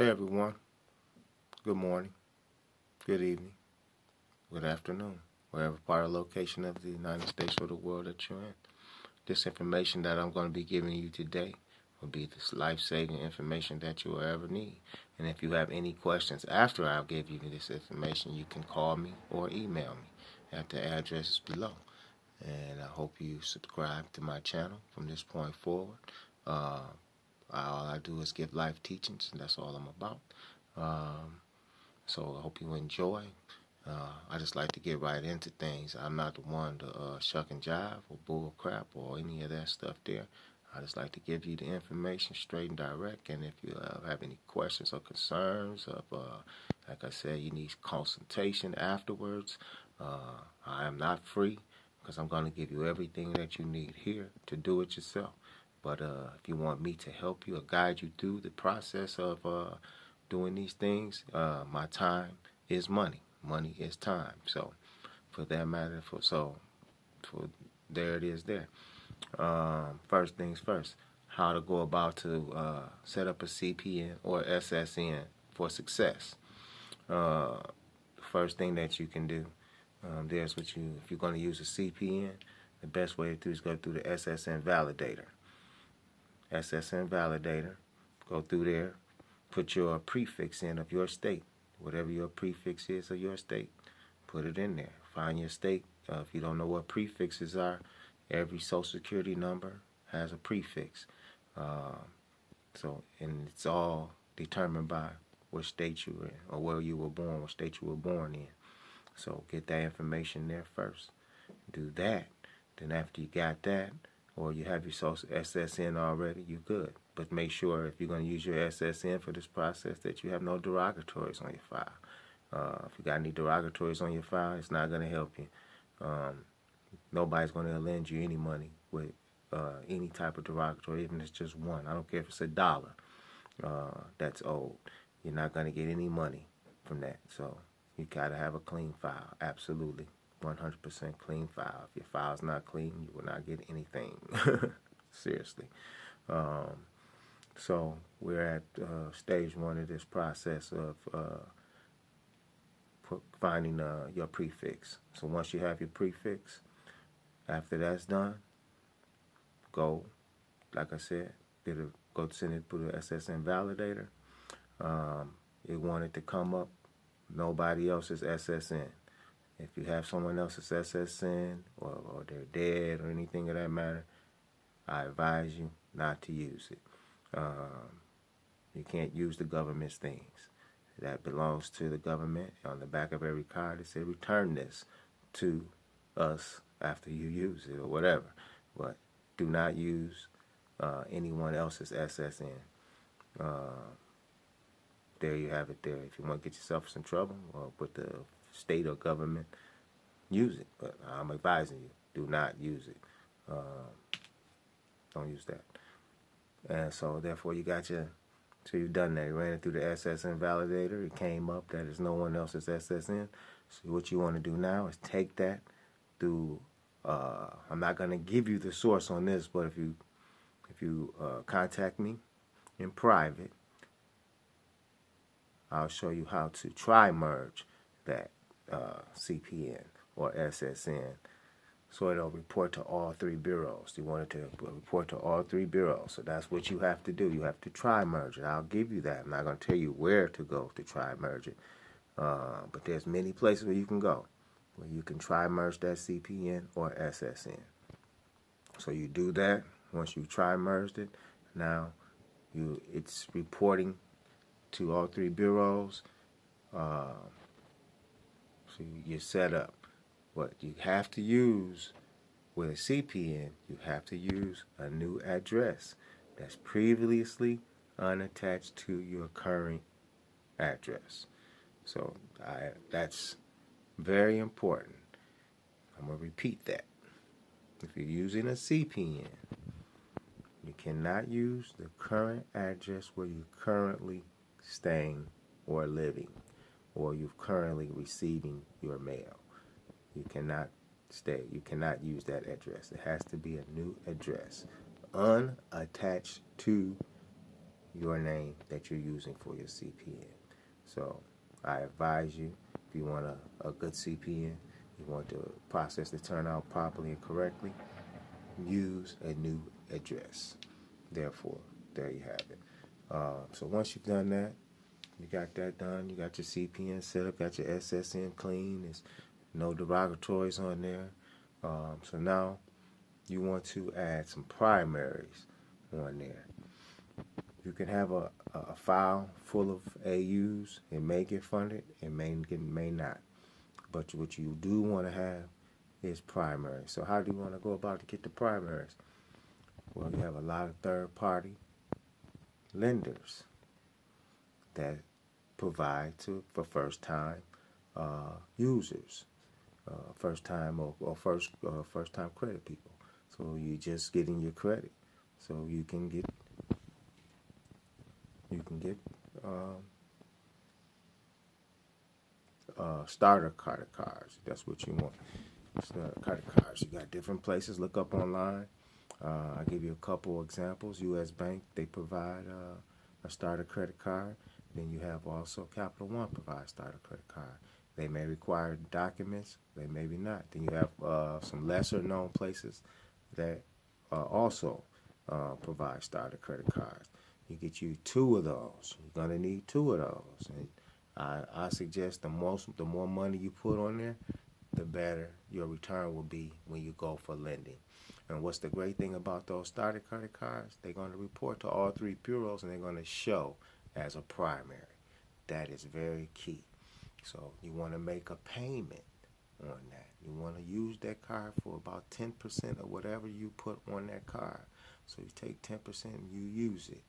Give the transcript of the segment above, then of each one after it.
Hey everyone, good morning, good evening, good afternoon, wherever part of location of the United States or the world that you're in. This information that I'm going to be giving you today will be this life-saving information that you will ever need. And if you have any questions after I'll give you this information, you can call me or email me at the addresses below. And I hope you subscribe to my channel from this point forward. All I do is give life teachings, and that's all I'm about. So I hope you enjoy. I just like to get right into things. I'm not the one to shuck and jive or bull crap or any of that stuff there. I just like to give you the information straight and direct. And if you have any questions or concerns of, like I said, you need consultation afterwards, I am not free because I'm going to give you everything that you need here to do it yourself. But if you want me to help you or guide you through the process of doing these things, my time is money. Money is time. So, for that matter, there it is there. First things first, how to go about to set up a CPN or Ssn for success. First thing that you can do, if you're going to use a CPN, the best way to do is go through the Ssn validator. Ssn validator, go through there, put your prefix in of your state. Whatever your prefix is of your state, put it in there. Find your state. If you don't know what prefixes are, every social security number has a prefix. And it's all determined by what state you're in or where you were born, what state you were born in. So get that information there first. Do that. Then after you got that, or you have your social Ssn already, you're good. But make sure if you're going to use your Ssn for this process that you have no derogatories on your file. If you got any derogatories on your file, it's not going to help you. Nobody's going to lend you any money with any type of derogatory, even if it's just one. I don't care if it's $1 that's old. You're not going to get any money from that. So you got to have a clean file. Absolutely. 100% clean file. If your file's not clean, you will not get anything. Seriously. So we're at stage 1 of this process of finding your prefix. So once you have your prefix, after that's done, go, like I said, go send it through the Ssn validator. You want it to come up nobody else's Ssn. If you have someone else's Ssn or they're dead or anything of that matter, I advise you not to use it. You can't use the government's things. That belongs to the government. On the back of every card it says return this to us after you use it or whatever. But do not use anyone else's Ssn. There you have it there. If you want to get yourself in some trouble or with the state or government, use it. But I'm advising you, do not use it. Don't use that. And so therefore you got your, so you've done that. You ran it through the Ssn validator. It came up that there's no one else's Ssn. So what you want to do now is take that through, I'm not going to give you the source on this, but if you contact me in private, I'll show you how to try merge that CPN or Ssn, so it'll report to all 3 bureaus. You want it to report to all 3 bureaus, so that's what you have to do. You have to try merge it. I'll give you that. I'm not going to tell you where to go to try merge it, but there's many places where you can go where you can try merge that CPN or Ssn. So you do that. Once you try merged it, now it's reporting to all 3 bureaus. So you're set up. What you have to use with a CPN, you have to use a new address that's previously unattached to your current address. So that's very important. I'm going to repeat that. If you're using a CPN, you cannot use the current address where you're currently staying or living, or you're currently receiving your mail. You cannot use that address. It has to be a new address, unattached to your name that you're using for your CPN. So I advise you, if you want a good CPN, you want the process to turn out properly and correctly, use a new address. Therefore, there you have it. So once you've done that, you got that done, you got your CPN set up, got your Ssn clean, there's no derogatories on there. So now you want to add some primaries on there. You can have a file full of AUs. It may get funded, it may not. But what you do want to have is primaries. So how do you want to go about to get the primaries? Well, you have a lot of third-party lenders that provide for first-time users, first-time or first-time credit people. So you're just getting your credit, so you can get starter credit cards. That's what you want. Starter credit cards. You got different places. Look up online. I'll give you a couple examples. U.S. Bank, they provide a starter credit card. Then you have also Capital One provides starter credit card. They may require documents. They maybe not. Then you have some lesser known places that also provide starter credit cards. You get you 2 of those. You're gonna need 2 of those. And I suggest the more money you put on there, the better your return will be when you go for lending. And what's the great thing about those starter credit cards? They're going to report to all 3 bureaus, and they're going to show as a primary. That is very key. So you want to make a payment on that. You want to use that card for about 10% of whatever you put on that card. So you take 10% and you use it,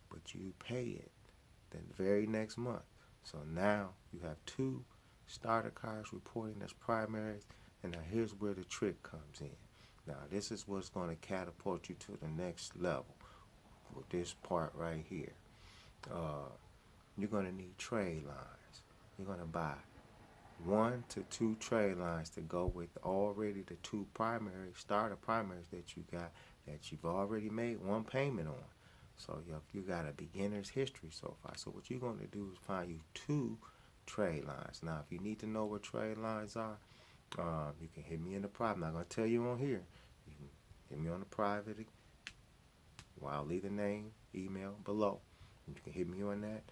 but you pay it the very next month. So now you have 2 starter cards reporting as primaries, and now here's where the trick comes in. Now this is what's going to catapult you to the next level with this part right here. You're going to need trade lines. You're going to buy 1 to 2 trade lines to go with already the 2 primary starter primaries that you got, that you've already made 1 payment on. So you got a beginner's history so far. So what you're going to do is find you 2 trade lines. Now, if you need to know what trade lines are, you can hit me in the private. I'm not going to tell you on here. You can hit me on the private. Well, I'll leave the name, email below. You can hit me on that,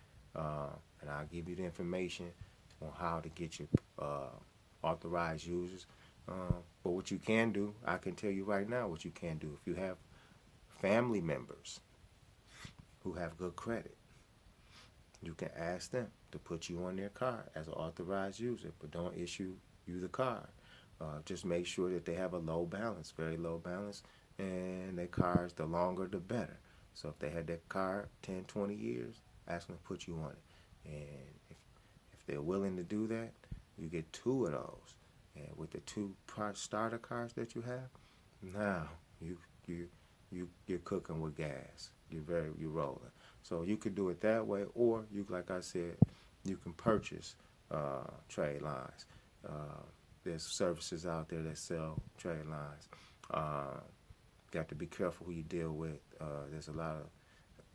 and I'll give you the information on how to get your authorized users. But what you can do, I can tell you right now what you can do. If you have family members who have good credit, you can ask them to put you on their card as an authorized user, but don't issue you the card. Just make sure that they have a low balance, very low balance, and their cards, the longer the better. So if they had that card 10, 20 years, ask them to put you on it. And if they're willing to do that, you get 2 of those. And with the 2 starter cards that you have, now you're cooking with gas. You're rolling. So you could do it that way, or you, like I said, you can purchase trade lines. There's services out there that sell trade lines. Got to be careful who you deal with. There's a lot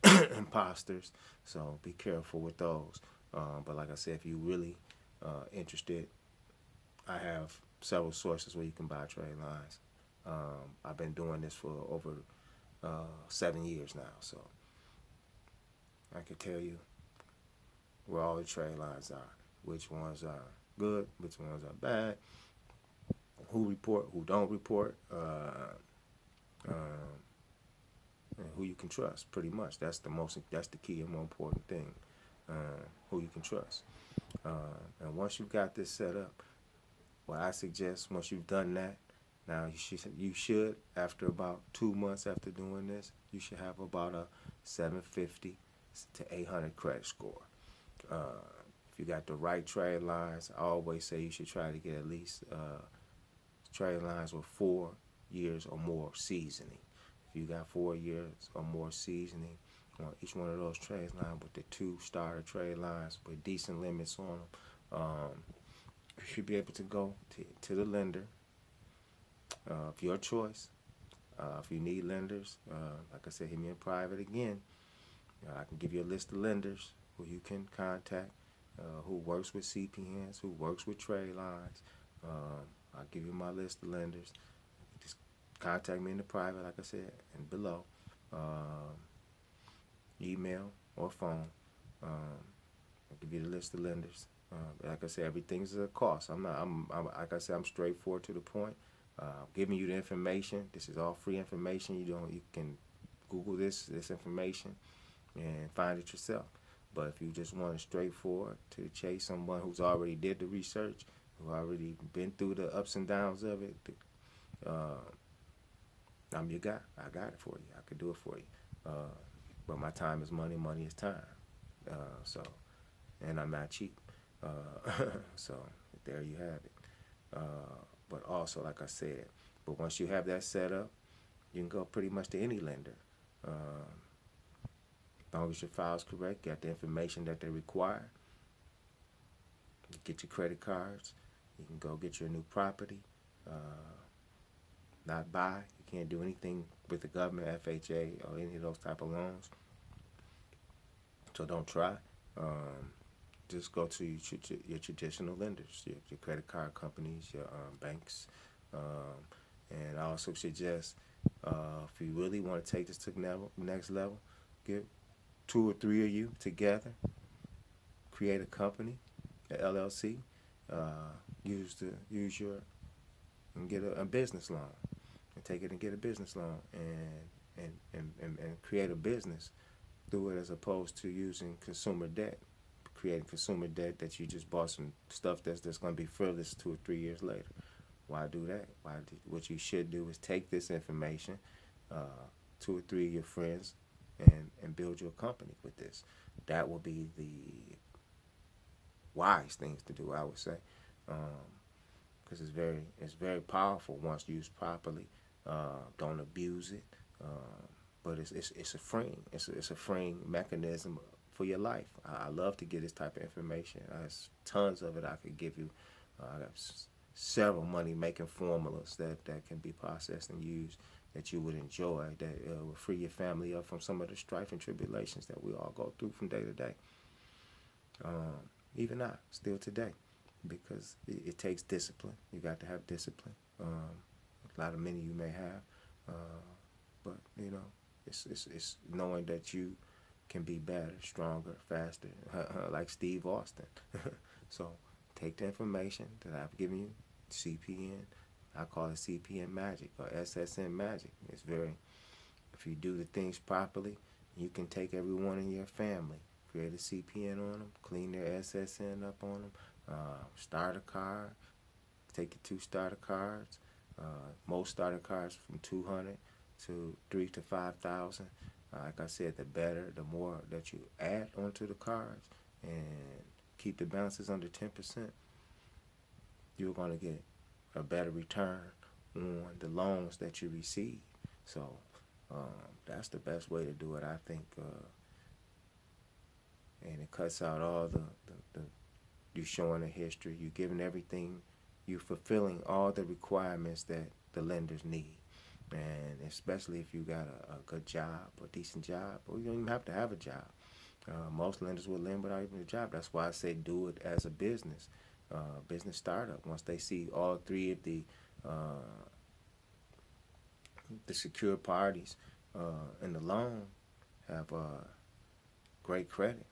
of imposters, so be careful with those. But like I said, if you're really interested, I have several sources where you can buy trade lines. I've been doing this for over 7 years now, so I can tell you where all the trade lines are, which ones are good, which ones are bad, who report, who don't report, and who you can trust. Pretty much, that's the key and more important thing, who you can trust. And once you've got this set up, what I suggest, once you've done that, now you should after about 2 months after doing this, you should have about a 750 to 800 credit score. If you got the right trade lines, I always say you should try to get at least trade lines with 4 years or more seasoning. If you got 4 years or more seasoning on each one of those trade lines with the 2 starter trade lines with decent limits on them, you should be able to go to the lender of your choice. If you need lenders, like I said, hit me in private again. I can give you a list of lenders who you can contact, who works with CPNs, who works with trade lines. I'll give you my list of lenders. Just contact me in the private, like I said, and below. Email or phone. I'll give you the list of lenders. Like I said, everything's a cost. I'm like I said, I'm straightforward to the point. Giving you the information. This is all free information. You can Google this information and find it yourself. But if you just want to straightforward to the chase, someone who's already did the research, who already been through the ups and downs of it, I'm your guy. I got it for you. I could do it for you. But my time is money. Money is time. And I'm not cheap. So there you have it. But also, like I said, but once you have that set up, you can go pretty much to any lender. As long as your file's correct, got the information that they require. You get your credit cards. You can go get your new property. Not buy. You can't do anything with the government, FHA, or any of those type of loans. So don't try. Just go to your traditional lenders, your credit card companies, your banks. And I also suggest, if you really want to take this to the next level, get 2 or 3 of you together, create a company, an LLC, use your and get a business loan, and take it and get a business loan, and create a business through it, as opposed to using consumer debt, creating consumer debt that you just bought some stuff that's going to be frivolous 2 or 3 years later. Why do that? What you should do is take this information, 2 or 3 of your friends, and build your company with this. That will be the wise things to do, I would say, because it's very powerful once used properly. Don't abuse it, but it's a freeing mechanism for your life. I love to get this type of information. There's tons of it I could give you. I have several money-making formulas that can be processed and used that you would enjoy, that will free your family up from some of the strife and tribulations that we all go through from day to day. Even now, still today, because it takes discipline. You got to have discipline. A lot of many you may have, but you know, it's knowing that you can be better, stronger, faster, like Steve Austin. So take the information that I've given you, CPN. I call it Cpn Magic or Ssn Magic. It's if you do the things properly, you can take everyone in your family, create a CPN on them, clean their Ssn up on them, start a card, take the 2 starter cards. Most starter cards from 200 to 3,000 to 5,000. Like I said, the more that you add onto the cards and keep the balances under 10%, you're going to get a better return on the loans that you receive. So that's the best way to do it, I think. And it cuts out all the you showing the history, you giving everything, you fulfilling all the requirements that the lenders need. And especially if you got a good job, a decent job, or you don't even have to have a job. Most lenders will lend without even a job. That's why I say do it as a business startup. Once they see all 3 of the secure parties in the loan have great credit,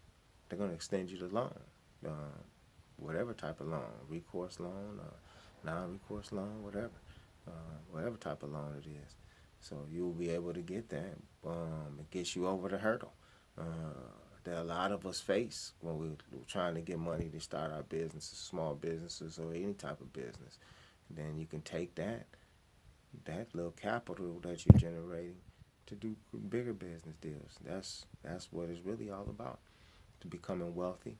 they're going to extend you the loan, whatever type of loan, recourse loan, non-recourse loan, whatever type of loan it is. So you'll be able to get that. It gets you over the hurdle that a lot of us face when we're trying to get money to start our businesses, small businesses, or any type of business. Then you can take that little capital that you're generating to do bigger business deals. That's what it's really all about. To becoming wealthy,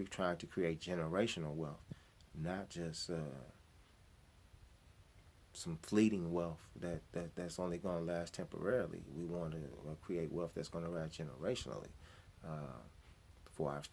trying to create generational wealth, not just some fleeting wealth that's only going to last temporarily. We want to create wealth that's going to last generationally for our family.